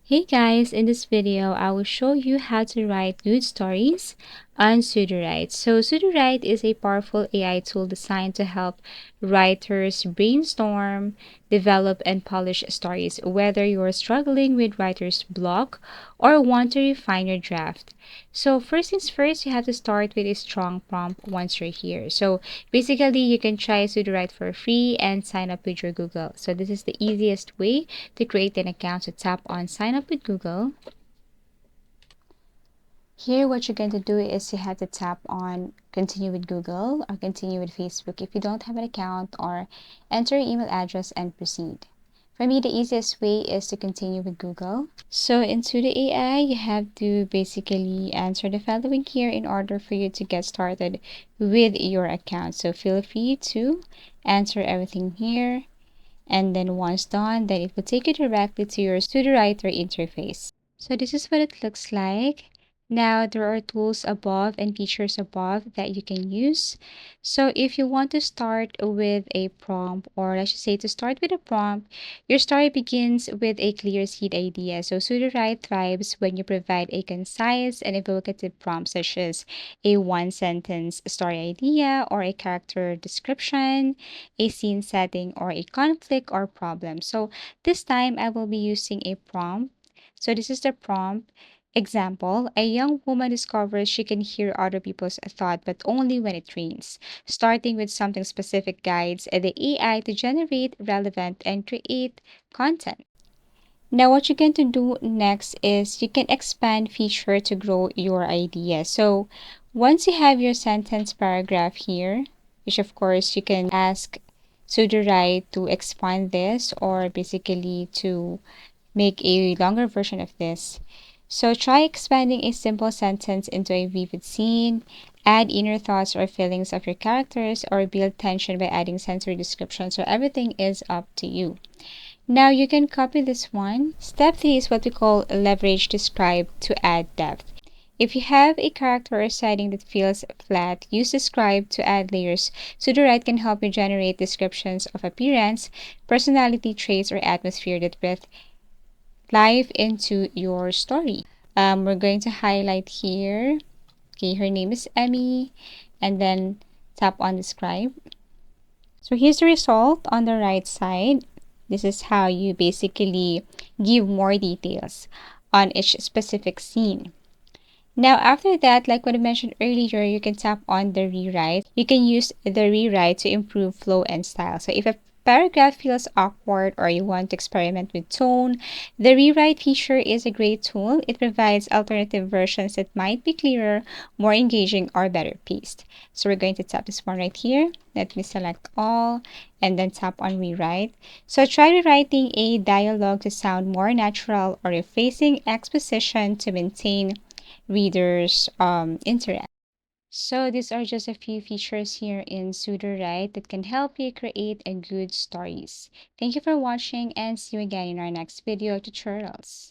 Hey guys, in this video, I will show you how to write good stories on Sudowrite. So Sudowrite is a powerful AI tool designed to help writers brainstorm, develop, and polish stories, whether you're struggling with writer's block or want to refine your draft. So first things first, you have to start with a strong prompt once you're here. So basically, you can try Sudowrite for free and sign up with your Google. So this is the easiest way to create an account. So tap on sign up with Google. Here, what you're going to do is you have to tap on continue with Google or continue with Facebook if you don't have an account, or enter your email address and proceed. For me, the easiest way is to continue with Google. So into the AI, you have to basically answer the following here in order for you to get started with your account. So feel free to answer everything here. And then once done, then it will take you directly to your Sudowriter interface. So this is what it looks like. Now there are tools above and features above that you can use. So if you want to start with a prompt, or let's just say to start with a prompt, your story begins with a clear seed idea. So Sudowrite thrives when you provide a concise and evocative prompt, such as a one-sentence story idea or a character description, a scene setting, or a conflict or problem. So this time I will be using a prompt. So this is the prompt. Example, a young woman discovers she can hear other people's thought, but only when it rains. Starting with something specific guides the AI to generate relevant and create content. Now, what you're going to do next is you can expand feature to grow your idea. So once you have your sentence paragraph here, which of course you can ask Sudowrite to expand this, or basically to make a longer version of this. So try expanding a simple sentence into a vivid scene, add inner thoughts or feelings of your characters, or build tension by adding sensory description. So everything is up to you. Now you can copy this one. Step 3 is what we call leverage describe to add depth. If you have a character or setting that feels flat, use describe to add layers. Sudowrite can help you generate descriptions of appearance, personality traits, or atmosphere that breathe life into your story. We're going to highlight here. Okay, her name is Emmy, and then tap on describe. So here's the result on the right side. This is how you basically give more details on each specific scene. Now, after that, like what I mentioned earlier, you can tap on the rewrite. You can use the rewrite to improve flow and style. So if a paragraph feels awkward or you want to experiment with tone, the rewrite feature is a great tool. It provides alternative versions that might be clearer, more engaging, or better paced. So we're going to tap this one right here. Let me select all and then tap on rewrite. So try rewriting a dialogue to sound more natural, or rephrasing exposition to maintain readers' interest. So these are just a few features here in Sudowrite that can help you create a good stories. Thank you for watching, and see you again in our next video tutorials.